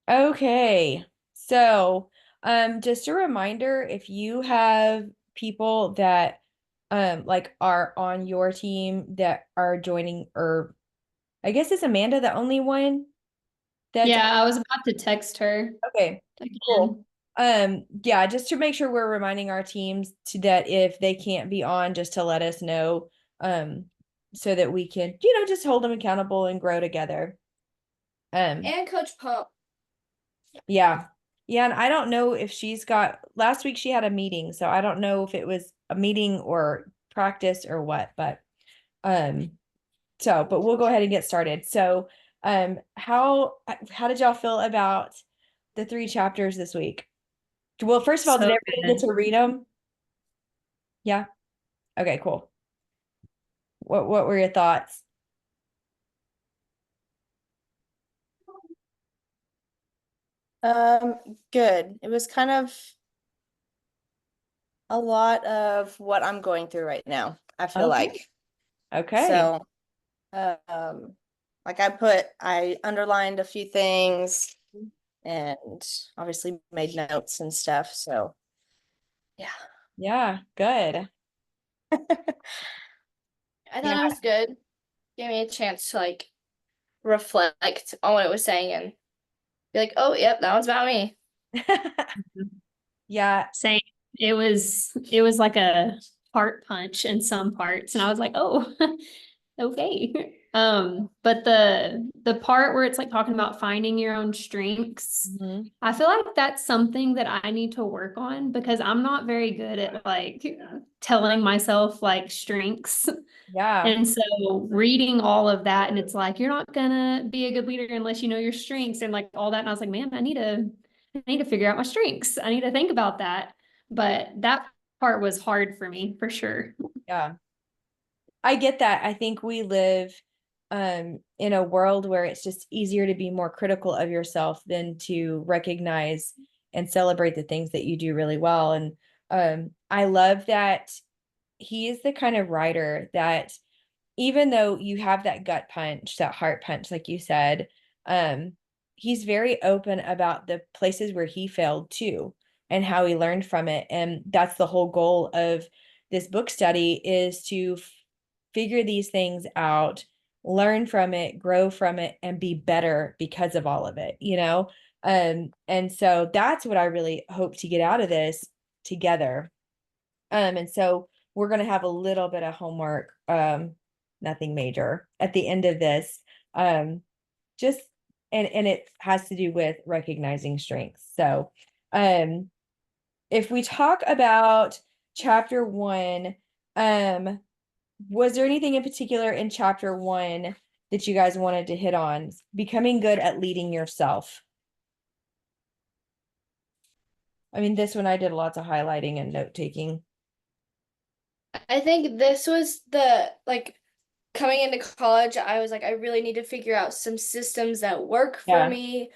Okay. So, just a reminder, if you have people that like are on your team that are joining, or I guess is Amanda the only one that's Yeah, I was about to text her okay. Cool. again. Yeah, just to make sure we're reminding our teams to that if they can't be on, just to let us know, so that we can, just hold them accountable and grow together. Um, And Coach Pump. Yeah. Yeah, and I don't know if she's got last week she had a meeting, so I don't know if it was a meeting or practice or what, but um but we'll go ahead and get started. So, how did y'all feel about the three chapters this week? Well, first of all, did So everybody get good. to read them? Yeah. Okay, cool. What were your thoughts? Good. It was kind of a lot of what I'm going through right now, I feel Okay. like. Okay. So, um, like I underlined a few things and obviously made notes and stuff. So, yeah. Yeah, good. I thought it Yeah. was good. Gave me a chance to like reflect on what it was saying and be like, oh, yep, that one's about me. Yeah. Same. It was like a heart punch in some parts, and I was like, oh, okay. But the part where it's like talking about finding your own strengths, Mhm. I feel like that's something that I need to work on because I'm not very good at like telling myself like strengths. Yeah. And so reading all of that, and it's like you're not gonna be a good leader unless you know your strengths and like all that. And I was like, man, I need to figure out my strengths. I need to think about that. But that part was hard for me for sure. Yeah. I get that. I think we live in a world where it's just easier to be more critical of yourself than to recognize and celebrate the things that you do really well. And I love that he is the kind of writer that even though you have that gut punch, that heart punch, like you said, um, he's very open about the places where he failed too and how he learned from it. And that's the whole goal of this book study is to figure these things out, learn from it, grow from it, and be better because of all of it. And so that's what I really hope to get out of this together. And so we're going to have a little bit of homework, nothing major at the end of this. Just and it has to do with recognizing strengths. So, um, if we talk about chapter one, um, was there anything in particular in chapter one that you guys wanted to hit on? Becoming good at leading yourself. I mean, this one I did lots of highlighting and note taking. I think this was the like coming into college, I was like, I really need to figure out some systems that work for Yeah. me,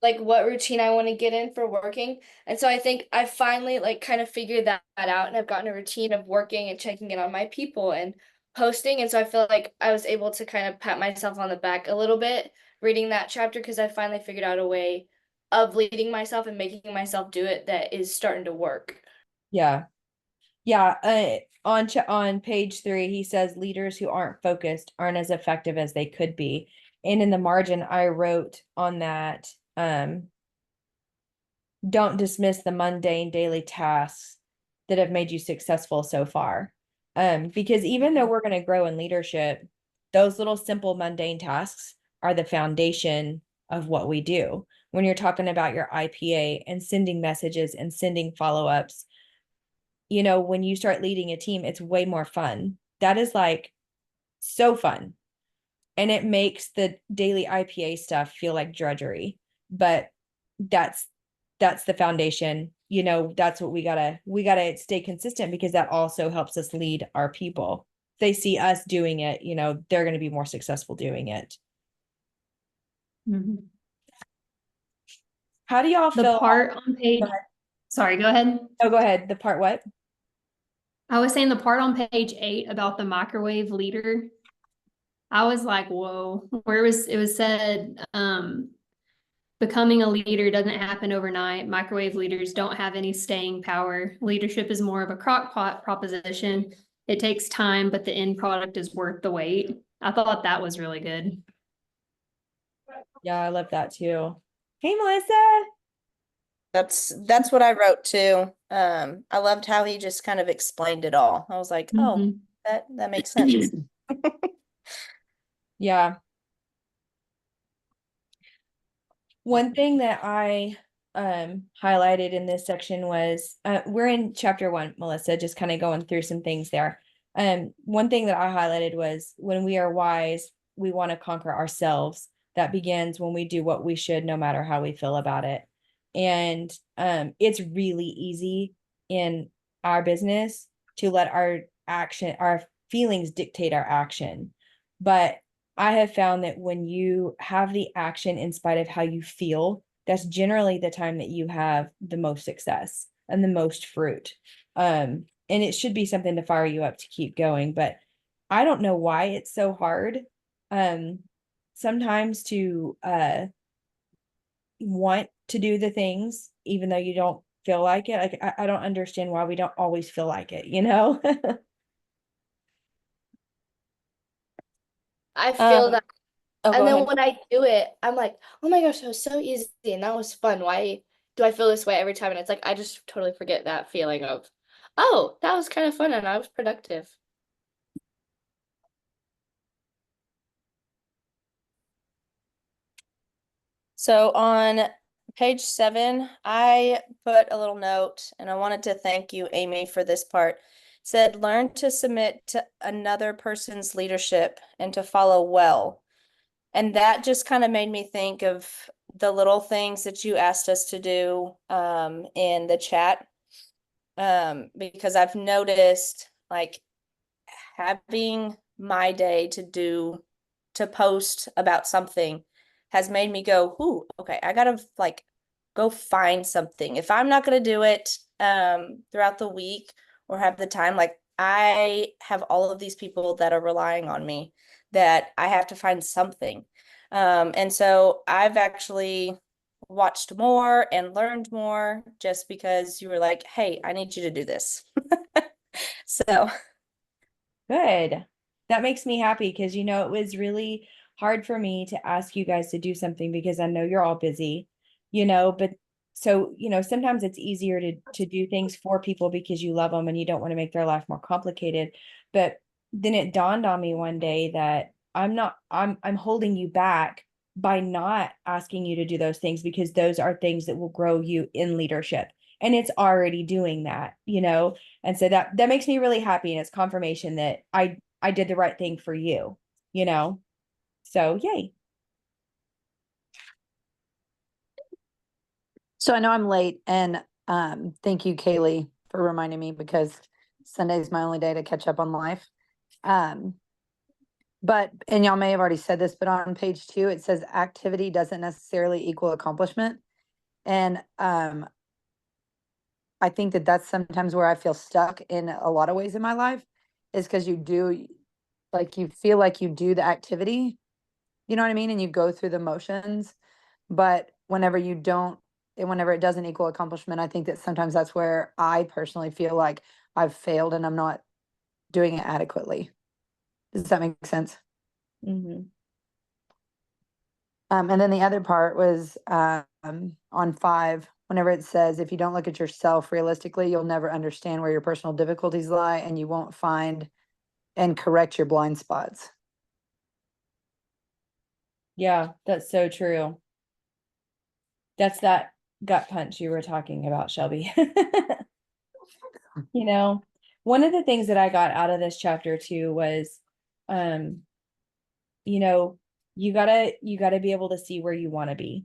like what routine I want to get in for working. And so I think I finally like kind of figured that out and I've gotten a routine of working and checking in on my people and posting. And so I feel like I was able to kind of pat myself on the back a little bit reading that chapter because I finally figured out a way of leading myself and making myself do it that is starting to work. Yeah. Yeah, on page three, he says leaders who aren't focused aren't as effective as they could be. And in the margin, I wrote on that, don't dismiss the mundane daily tasks that have made you successful so far. Because even though we're going to grow in leadership, those little simple mundane tasks are the foundation of what we do. When you're talking about your IPA and sending messages and sending follow-ups, when you start leading a team, it's way more fun. That is like so fun. And it makes the daily IPA stuff feel like drudgery. But that's that's the foundation. That's what we gotta stay consistent because that also helps us lead our people. If they see us doing it, they're gonna be more successful doing it. Mhm. How do y'all The feel? part on Go page, ahead. sorry, go ahead. Oh, go ahead. The part what? I was saying the part on page 8 about the microwave leader. I was like, whoa, where was it was said, becoming a leader doesn't happen overnight. Microwave leaders don't have any staying power. Leadership is more of a crock pot proposition. It takes time, but the end product is worth the wait. I thought that was really good. Yeah, I love that too. Hey, Melissa. That's what I wrote too. I loved how he just kind of explained it all. I was like, oh, Mhm. that makes sense. Yeah. One thing that I highlighted in this section was we're in chapter 1, Melissa, just kind of going through some things there. One thing that I highlighted was when we are wise, we want to conquer ourselves. That begins when we do what we should, no matter how we feel about it. And it's really easy in our business to let our feelings dictate our action. But I have found that when you have the action in spite of how you feel, that's generally the time that you have the most success and the most fruit. And it should be something to fire you up to keep going, but I don't know why it's so hard. Sometimes to want to do the things even though you don't feel like it. Like I don't understand why we don't always feel like it, you know? I feel Um, that. oh, And go then ahead. when I do it, I'm like, oh my gosh, that was so easy and that was fun. Why do I feel this way every time? And it's like, I just totally forget that feeling of, oh, that was kind of fun and I was productive. So on page 7, I put a little note and I wanted to thank you, Amy, for this part. It said, learn to submit to another person's leadership and to follow well. And that just kind of made me think of the little things that you asked us to do in the chat. Because I've noticed like having my day to post about something has made me go, ooh, okay, I gotta like go find something. If I'm not gonna do it throughout the week or have the time, like I have all of these people that are relying on me that I have to find something. And so I've actually watched more and learned more just because you were like, hey, I need you to do this. So Good. That makes me happy because it was really hard for me to ask you guys to do something because I know you're all busy, but so, sometimes it's easier to do things for people because you love them and you don't want to make their life more complicated. But then it dawned on me one day that I'm holding you back by not asking you to do those things because those are things that will grow you in leadership. And it's already doing that. And so that makes me really happy. And it's confirmation that I did the right thing for you know? So yay. So I know I'm late and thank you, Kaylee, for reminding me because Sunday is my only day to catch up on life. But and y'all may have already said this, but on page 2 it says activity doesn't necessarily equal accomplishment. And I think that that's sometimes where I feel stuck in a lot of ways in my life is because you feel like you do the activity, you know what I mean? And you go through the motions, but whenever you don't, and whenever it doesn't equal accomplishment, I think that sometimes that's where I personally feel like I've failed and I'm not doing it adequately. Does that make sense? Mm-hmm. And then the other part was on 5, whenever it says, if you don't look at yourself realistically, you'll never understand where your personal difficulties lie and you won't find and correct your blind spots. Yeah, that's so true. That's that gut punch you were talking about, Shelby. One of the things that I got out of this chapter too was, um, you know, you gotta be able to see where you want to be.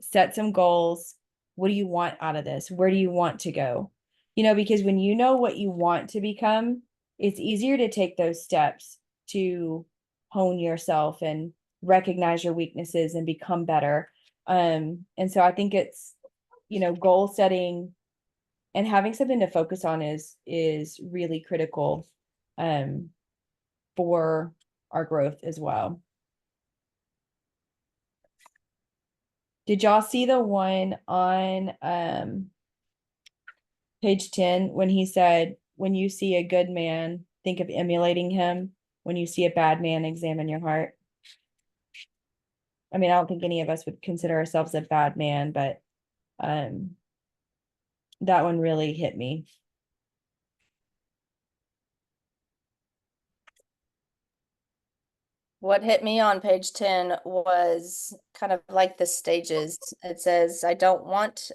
Set some goals. What do you want out of this? Where do you want to go? Because when you know what you want to become, it's easier to take those steps to hone yourself and recognize your weaknesses and become better. And so I think it's, goal setting and having something to focus on is really critical um for our growth as well. Did y'all see the one on page 10 when he said, when you see a good man, think of emulating him. When you see a bad man, examine your heart. I mean, I don't think any of us would consider ourselves a bad man, but that one really hit me. What hit me on page 10 was kind of like the stages. It says, I don't want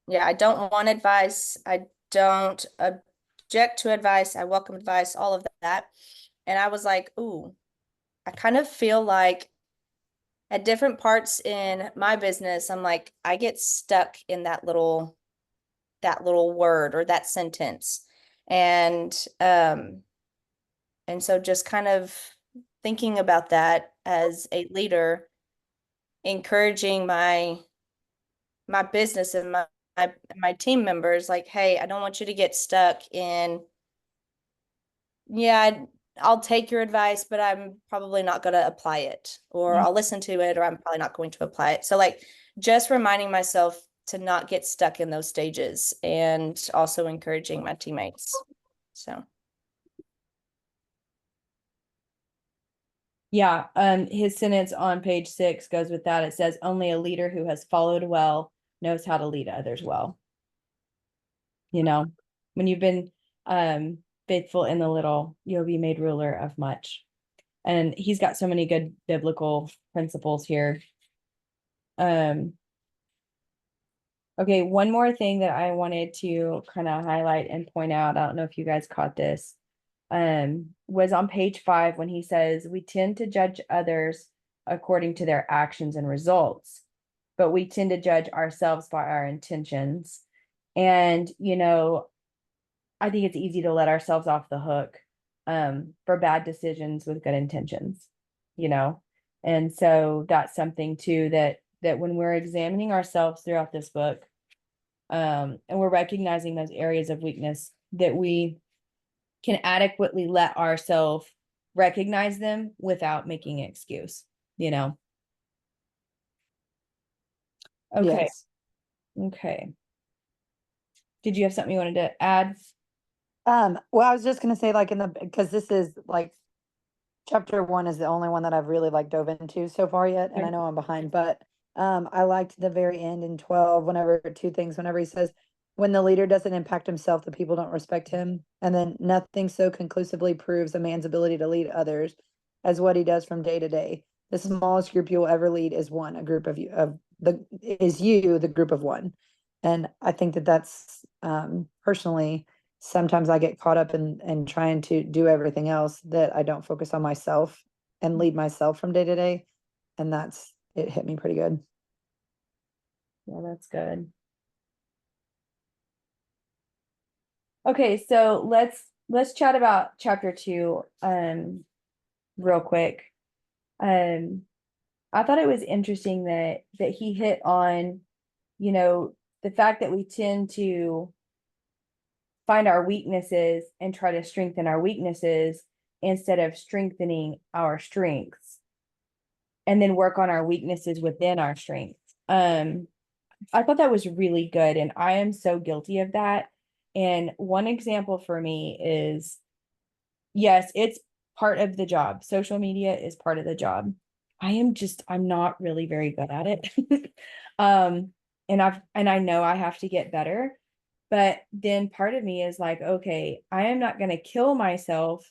advice. I don't object to advice. I welcome advice, all of that. And I was like, ooh, I kind of feel like at different parts in my business, I'm like, I get stuck in that little word or that sentence. And so just kind of thinking about that as a leader, encouraging my business and my team members, like, hey, I don't want you to get stuck in, yeah, I'll take your advice, but I'm probably not going to apply it, or I'll listen to it, or I'm probably not going to apply it. So like just reminding myself to not get stuck in those stages, and also encouraging my teammates. So Yeah, his sentence on page 6 goes with that. It says, only a leader who has followed well knows how to lead others well. You know, when you've been faithful in the little, you'll be made ruler of much. And he's got so many good biblical principles here. Okay, one more thing that I wanted to kind of highlight and point out, I don't know if you guys caught this, was on page 5 when he says, we tend to judge others according to their actions and results, but we tend to judge ourselves by our intentions. And, you know, I think it's easy to let ourselves off the hook for bad decisions with good intentions, you know? And so that's something too, that when we're examining ourselves throughout this book, and we're recognizing those areas of weakness, that we can adequately let ourselves recognize them without making an excuse, you know? Okay. Yes. Okay. Did you have something you wanted to add? Well, I was just gonna say, like, because this is like chapter 1 is the only one that I've really like dove into so far yet, and I Okay. know I'm behind, but I liked the very end in 12, whenever whenever he says, when the leader doesn't impact himself, the people don't respect him. And then nothing so conclusively proves a man's ability to lead others as what he does from day to day. The smallest group you will ever lead is one, a group of you the group of one. And I think that that's personally, sometimes I get caught up in trying to do everything else, that I don't focus on myself and lead myself from day to day. And it hit me pretty good. Yeah, that's good. Okay, so let's chat about chapter 2 real quick. I thought it was interesting that he hit on, you know, the fact that we tend to find our weaknesses and try to strengthen our weaknesses instead of strengthening our strengths, and then work on our weaknesses within our strengths. I thought that was really good, and I am so guilty of that. And one example for me is, yes, it's part of the job. Social media is part of the job. I'm not really very good at it. And I know I have to get better. But then part of me is like, okay, I am not going to kill myself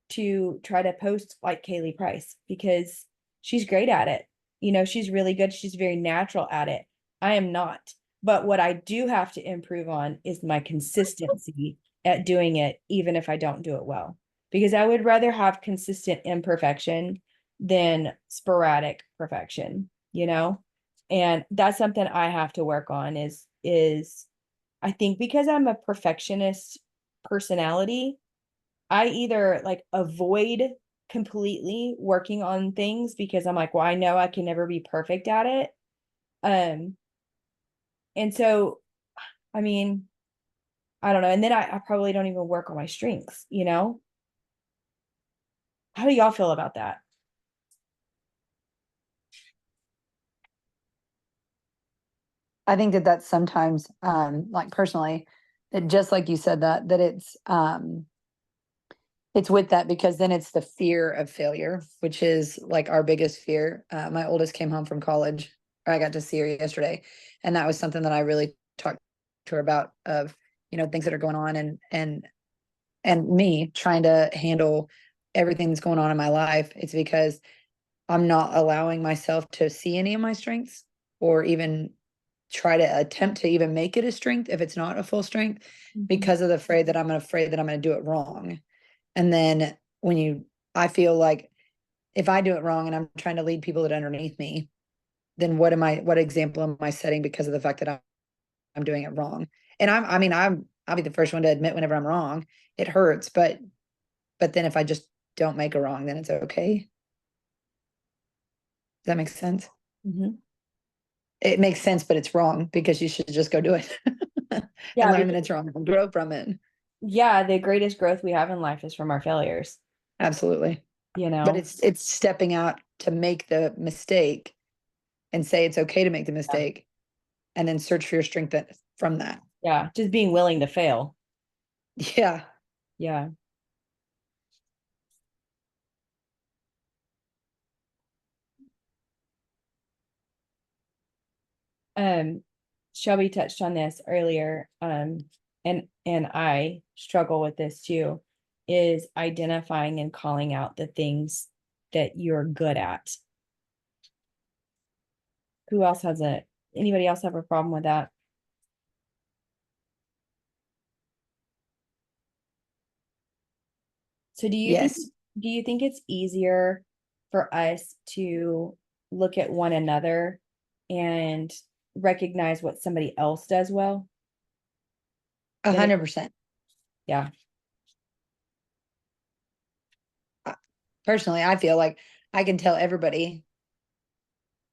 to try to post like Kaylee Price, because she's great at it. You know, she's really good. She's very natural at it. I am not. But what I do have to improve on is my consistency at doing it, even if I don't do it well, because I would rather have consistent imperfection than sporadic perfection, you know? And that's something I have to work on is I think because I'm a perfectionist personality, I either like avoid completely working on things because I'm like, well, I know I can never be perfect at it. Um, and so, I mean, I don't know. And then I probably don't even work on my strengths, you know? How do y'all feel about that? I think that that's sometimes, like personally, that just like you said that it's with that because then it's the fear of failure, which is like our biggest fear. My oldest came home from college, or I got to see her yesterday, and that was something that I really talked to her about of, things that are going on and me trying to handle everything that's going on in my life. It's because I'm not allowing myself to see any of my strengths or even try to attempt to even make it a strength if it's not a full strength because of the afraid that I'm afraid that I'm going to do it wrong. And then I feel like if I do it wrong and I'm trying to lead people that are underneath me, then what example am I setting because of the fact that I'm doing it wrong? And I'll be the first one to admit whenever I'm wrong. It hurts, but then if I just don't make a wrong, then it's okay. Does that make sense? Mhm. It makes sense, but it's wrong because you should just go do it. Yeah, And learn that because- it's wrong and grow from it. Yeah, the greatest growth we have in life is from our failures, Absolutely. you know? But it's stepping out to make the mistake and say it's okay to make the mistake and then search for your strength from that. Yeah, just being willing to fail. Yeah. Yeah. Shelby touched on this earlier, and I struggle with this too, is identifying and calling out the things that you're good at. Who else has anybody else have a problem with that? So Yes. do you think it's easier for us to look at one another and recognize what somebody else does well? 100%. Yeah. Personally, I feel like I can tell everybody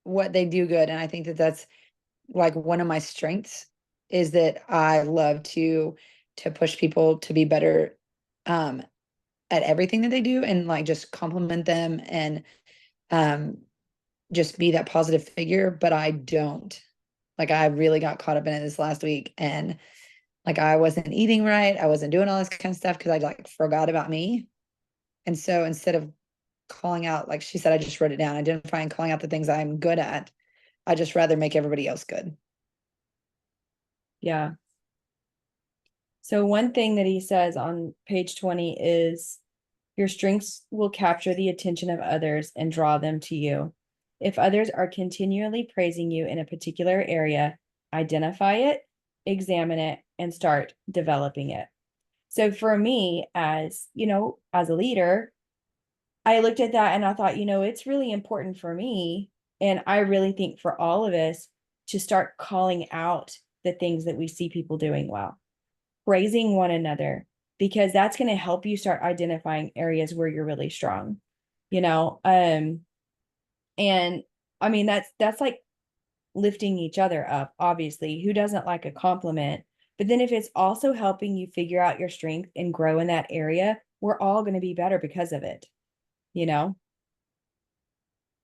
what they do good. And I think that that's like one of my strengths is that I love to push people to be better um at everything that they do and like just compliment them and um just be that positive figure, but I don't. Like I really got caught up in it this last week and like I wasn't eating right, I wasn't doing all this kind of stuff because I like forgot about me. And so instead of calling out, like she said, I just wrote it down, identifying, calling out the things I'm good at. I just rather make everybody else good. Yeah. So one thing that he says on page 20 is your strengths will capture the attention of others and draw them to you. If others are continually praising you in a particular area, identify it, examine it, and start developing it. So for me, as as a leader, I looked at that and I thought, it's really important for me. And I really think for all of us to start calling out the things that we see people doing well, praising one another, because that's going to help you start identifying areas where you're really strong, you know? And I mean, that's like lifting each other up, obviously. Who doesn't like a compliment? But then if it's also helping you figure out your strength and grow in that area, we're all going to be better because of it, you know?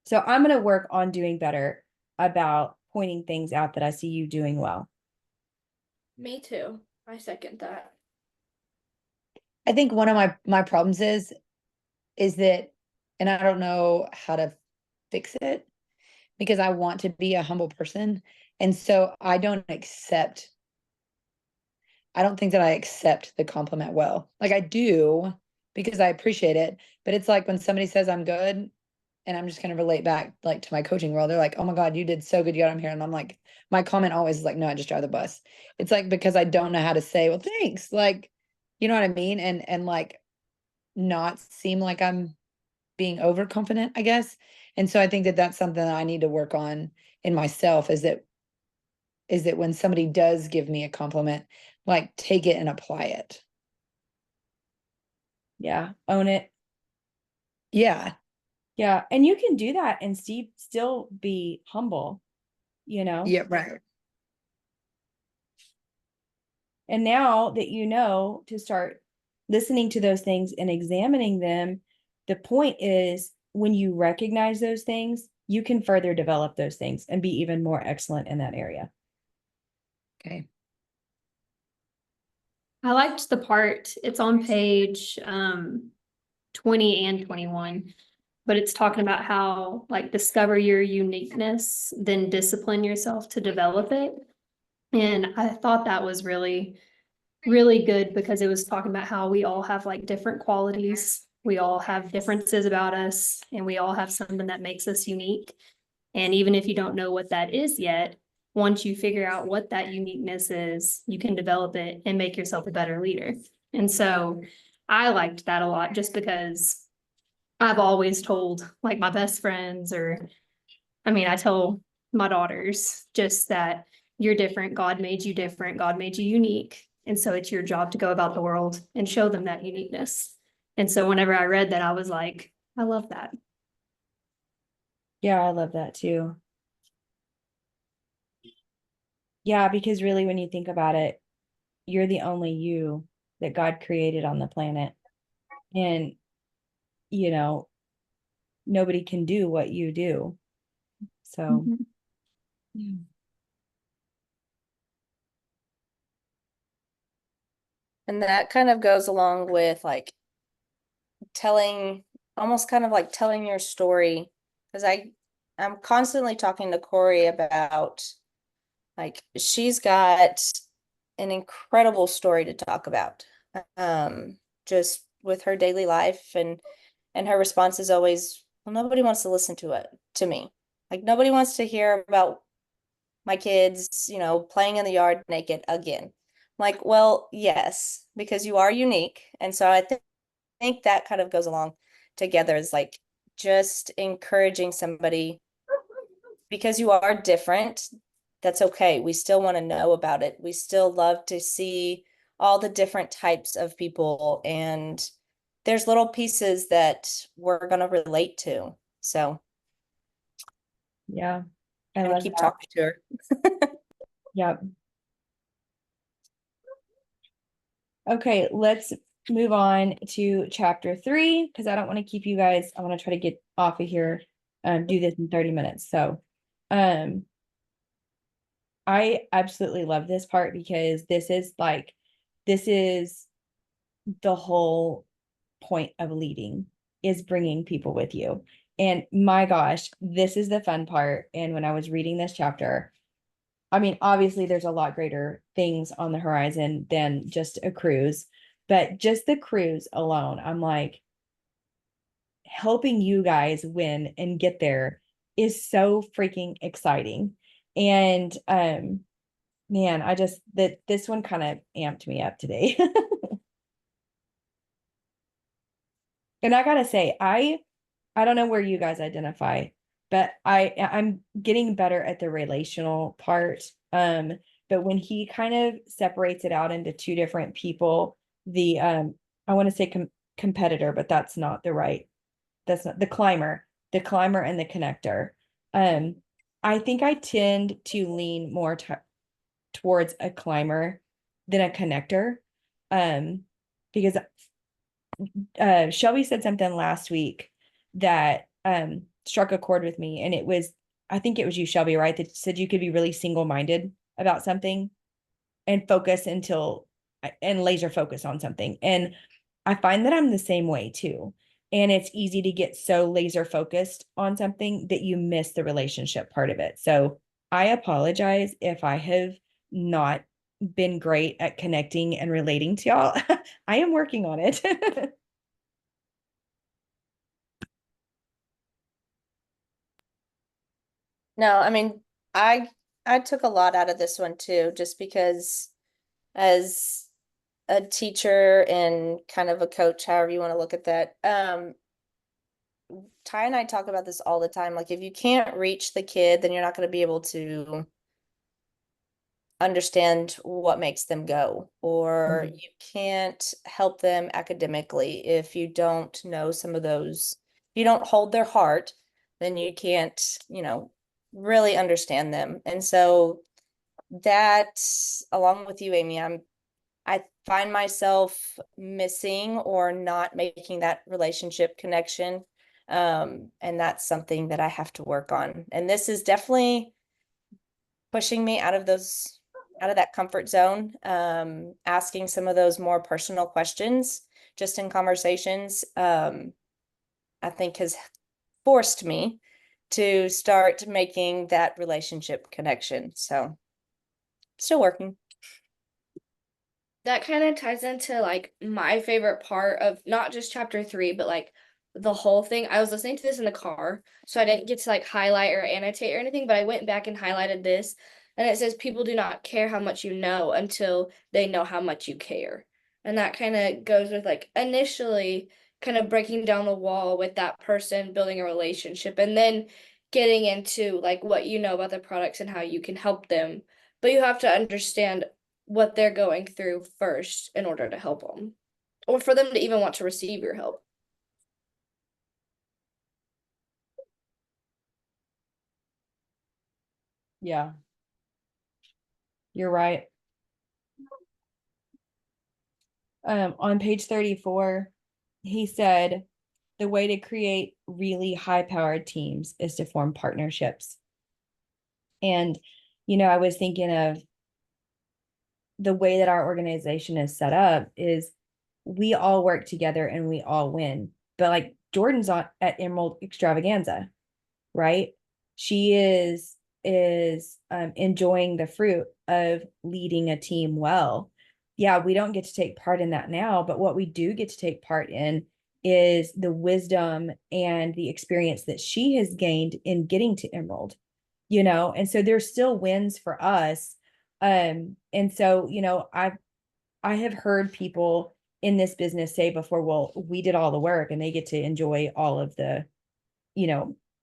So I'm going to work on doing better about pointing things out that I see you doing well. Me too. I second that. I think one of my problems is that, and I don't know how to fix it because I want to be a humble person. And so I don't think that I accept the compliment well. Like I do because I appreciate it, but it's like when somebody says I'm good and I'm just going to relate back like to my coaching world. They're like, "Oh my God, you did so good. You got on here." And I'm like, my comment always is like, "No, I just drive the bus." It's like because I don't know how to say, "Well, thanks." Like, you know what I mean? And like not seem like I'm being overconfident, I guess. And so I think that that's something that I need to work on in myself is that when somebody does give me a compliment, like take it and apply it. Yeah. Own it. Yeah. Yeah. And you can do that and still be humble, Yeah, right. And now that you know to start listening to those things and examining them, the point is when you recognize those things, you can further develop those things and be even more excellent in that area. Okay. I liked the part, it's on page 20 and 21, but it's talking about how like discover your uniqueness, then discipline yourself to develop it. And I thought that was really, really good because it was talking about how we all have like different qualities. We all have differences about us and we all have something that makes us unique. And even if you don't know what that is yet, once you figure out what that uniqueness is, you can develop it and make yourself a better leader. And so I liked that a lot just because I've always told like my best friends, or I mean, I tell my daughters just that you're different. God made you different. God made you unique. And so it's your job to go about the world and show them that uniqueness. And so whenever I read that, I was like, I love that. Yeah, I love that too. Yeah, because really, when you think about it, you're the only you that God created on the planet. And, you know, nobody can do what you do. So, Mhm. yeah. And that kind of goes along with like telling, almost kind of like telling your story. Cause I'm constantly talking to Corey about like, she's got an incredible story to talk about. Just with her daily life, and her response is always, well, nobody wants to listen to it, to me. Like nobody wants to hear about my kids, playing in the yard naked again. Like, well, yes, because you are unique. And so I think that kind of goes along together, is like just encouraging somebody, because you are different. That's okay. We still want to know about it. We still love to see all the different types of people, and there's little pieces that we're going to relate to. So Yeah, I I'm gonna love keep that. talking to her. Yep. Okay, let's move on to chapter 3 because I don't want to keep you guys. I want to try to get off of here, do this in 30 minutes. So, um, I absolutely love this part because this is the whole point of leading, is bringing people with you. And my gosh, this is the fun part. And when I was reading this chapter, I mean, obviously there's a lot greater things on the horizon than just a cruise, but just the cruise alone, I'm like, helping you guys win and get there is so freaking exciting. And man, I just that this one kind of amped me up today. And I gotta say, I don't know where you guys identify, but I'm getting better at the relational part. But when he kind of separates it out into two different people, the I want to say competitor, but that's not the climber and the connector. Um, I think I tend to lean more towards a climber than a connector. Because Shelby said something last week that struck a chord with me, and it was, I think it was you, Shelby, right? That said you could be really single-minded about something and focus and laser focus on something. And I find that I'm the same way too. And it's easy to get so laser focused on something that you miss the relationship part of it. So I apologize if I have not been great at connecting and relating to y'all. I am working on it. No, I mean, I took a lot out of this one too, just because as a teacher and kind of a coach, however you want to look at that, Ty and I talk about this all the time. Like, if you can't reach the kid, then you're not going to be able to understand what makes them go, or you can't help them academically if you don't know some of those. If you don't hold their heart, then you can't, really understand them. And so that, along with you, Amy, I find myself missing or not making that relationship connection. And that's something that I have to work on. And this is definitely pushing me out of those out of that comfort zone, asking some of those more personal questions just in conversations, I think has forced me to start making that relationship connection. So still working. That kind of ties into like my favorite part of not just chapter 3, but like the whole thing. I was listening to this in the car, so I didn't get to like highlight or annotate or anything, but I went back and highlighted this, and it says people do not care how much you know until they know how much you care. And that kind of goes with like initially kind of breaking down the wall with that person, building a relationship, and then getting into like what you know about the products and how you can help them. But you have to understand what they're going through first in order to help them, or for them to even want to receive your help. Yeah. You're right. On page 34, he said, the way to create really high-powered teams is to form partnerships. And, I was thinking of the way that our organization is set up is we all work together and we all win. But like Jordan's at Emerald Extravaganza, right? She is enjoying the fruit of leading a team well. Yeah, we don't get to take part in that now, but what we do get to take part in is the wisdom and the experience that she has gained in getting to Emerald, and so there's still wins for us. And so, I have heard people in this business say before, well, we did all the work and they get to enjoy all of the,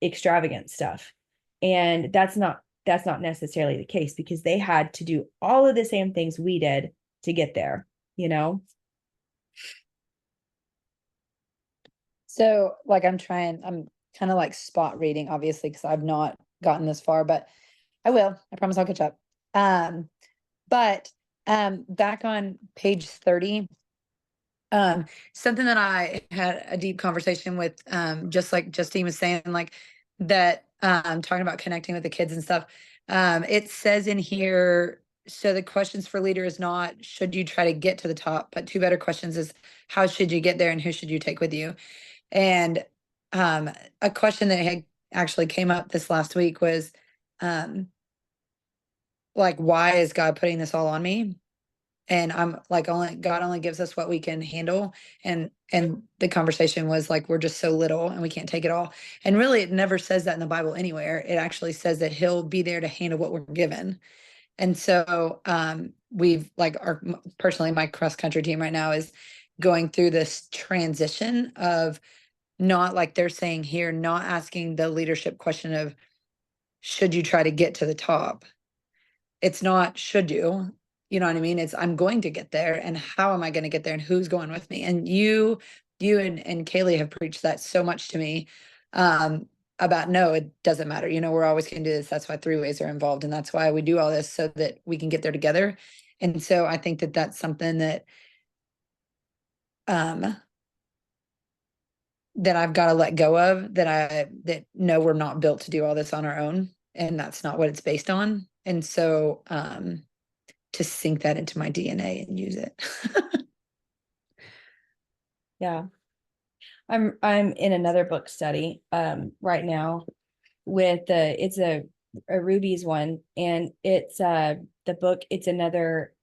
extravagant stuff. And that's not necessarily the case because they had to do all of the same things we did to get there. So like I'm kind of like spot reading, obviously, because I've not gotten this far, but I will. I promise I'll catch up. But back on page 30, something that I had a deep conversation with, just like Justine was saying, like that, talking about connecting with the kids and stuff. It says in here, so the questions for leader is not, should you try to get to the top, but two better questions is, how should you get there and who should you take with you? And, a question that had actually came up this last week was, like, why is God putting this all on me? And I'm like, God only gives us what we can handle. And the conversation was like, we're just so little and we can't take it all. And really, it never says that in the Bible anywhere. It actually says that he'll be there to handle what we're given. And so, we've like personally, my cross country team right now is going through this transition of not like they're saying here, not asking the leadership question of, should you try to get to the top? It's not, should you know what I mean? It's, I'm going to get there, and how am I going to get there, and who's going with me? And you and Kaylee have preached that so much to me, about, no, it doesn't matter. We're always going to do this. That's why three ways are involved. And that's why we do all this, so that we can get there together. And so I think that that's something that, that I've got to let go of, that no, we're not built to do all this on our own. And that's not what it's based on. And so, to sink that into my DNA and use it. Yeah. I'm in another book study right now with it's a Ruby's one, and it's the book, it's another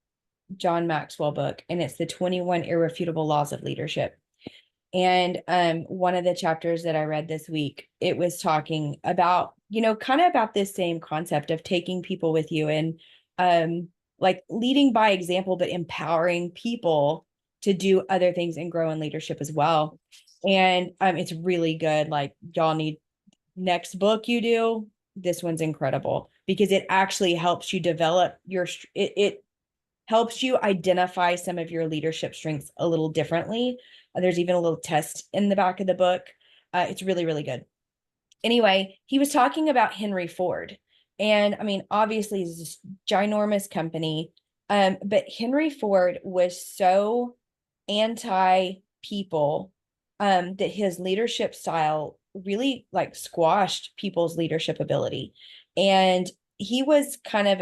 John Maxwell book, and it's the 21 Irrefutable Laws of Leadership. And one of the chapters that I read this week, it was talking about, kind of about this same concept of taking people with you and like leading by example, but empowering people to do other things and grow in leadership as well. And it's really good. Like, y'all need, next book you do, this one's incredible because it actually helps you develop it helps you identify some of your leadership strengths a little differently. There's even a little test in the back of the book. It's really, really good. Anyway, he was talking about Henry Ford. And obviously, it's this ginormous company. But Henry Ford was so anti-people that his leadership style really like squashed people's leadership ability. And he was kind of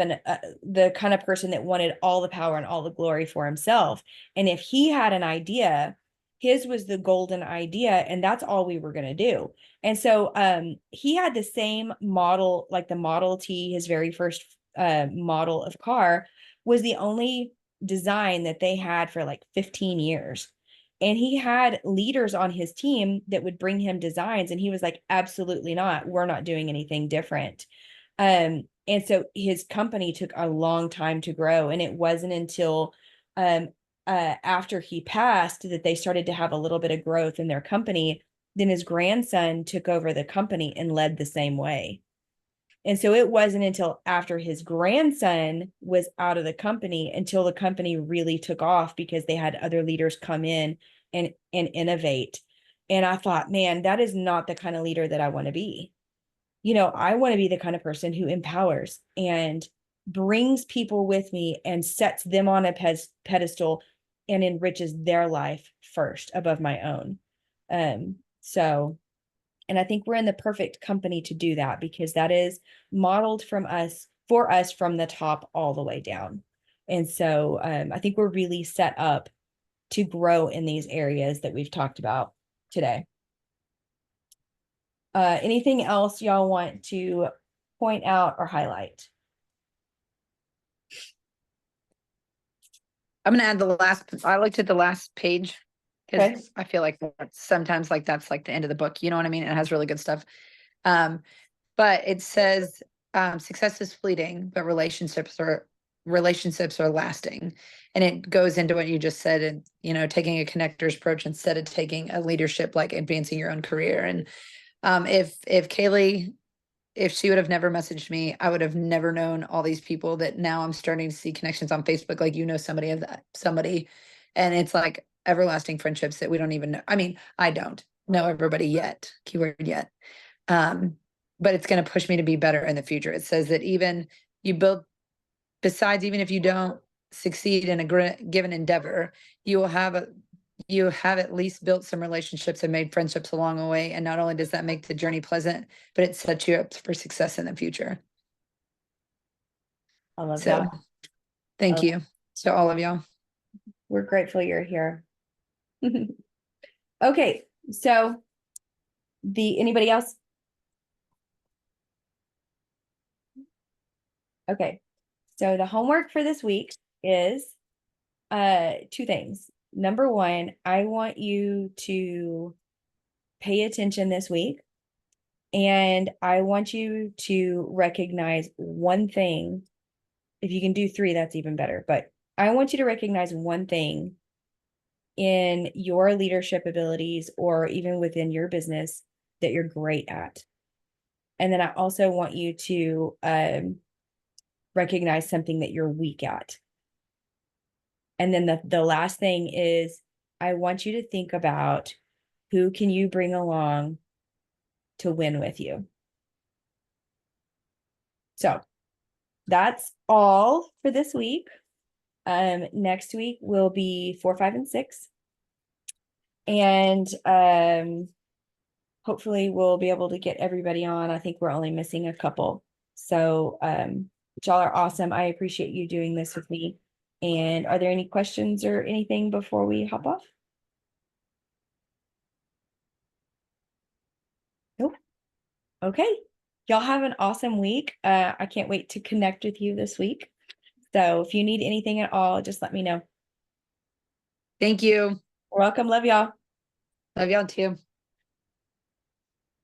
the kind of person that wanted all the power and all the glory for himself. And if he had an idea, his was the golden idea, and that's all we were going to do. And so he had the same model, like the Model T, his very first model of car was the only design that they had for like 15 years. And he had leaders on his team that would bring him designs, and he was like, absolutely not, we're not doing anything different. And so his company took a long time to grow, and it wasn't until after he passed that they started to have a little bit of growth in their company. Then his grandson took over the company and led the same way. And so it wasn't until after his grandson was out of the company until the company really took off, because they had other leaders come in and innovate. And I thought, man, that is not the kind of leader that I want to be. You know, I want to be the kind of person who empowers and brings people with me and sets them on a pedestal and enriches their life first above my own. So, and I think we're in the perfect company to do that, because that is modeled from us, for us, from the top all the way down. And so I think we're really set up to grow in these areas that we've talked about today. Anything else y'all want to point out or highlight? I'm gonna add the last, I looked at the last page. Okay. Cause I feel like sometimes like that's like the end of the book, you know what I mean? It has really good stuff. But it says, success is fleeting, but relationships are lasting. And it goes into what you just said, and, you know, taking a connector's approach instead of taking a leadership, like advancing your own career. And, if Kaylee, if she would have never messaged me, I would have never known all these people that now I'm starting to see connections on Facebook. Like, you know, somebody of that, somebody, and it's like everlasting friendships that we don't even know. I mean, I don't know everybody yet, keyword yet. But it's going to push me to be better in the future. It says that even you build, besides, even if you don't succeed in a given endeavor, you will have you have at least built some relationships and made friendships along the way. And not only does that make the journey pleasant, but it sets you up for success in the future. I love So that. thank Oh. you to all of y'all. We're grateful you're here. Okay, so anybody else? Okay, so the homework for this week is two things. Number one, I want you to pay attention this week, and I want you to recognize one thing. If you can do three, that's even better, but I want you to recognize one thing in your leadership abilities, or even within your business, that you're great at. And then I also want you to recognize something that you're weak at. And then the last thing is, I want you to think about who can you bring along to win with you. So that's all for this week. Next week will be 4, 5, and 6. And hopefully we'll be able to get everybody on. I think we're only missing a couple. So y'all are awesome. I appreciate you doing this with me. And are there any questions or anything before we hop off? Nope. Okay. Y'all have an awesome week. I can't wait to connect with you this week. So if you need anything at all, just let me know. Thank you. Welcome. Love y'all. Love y'all too.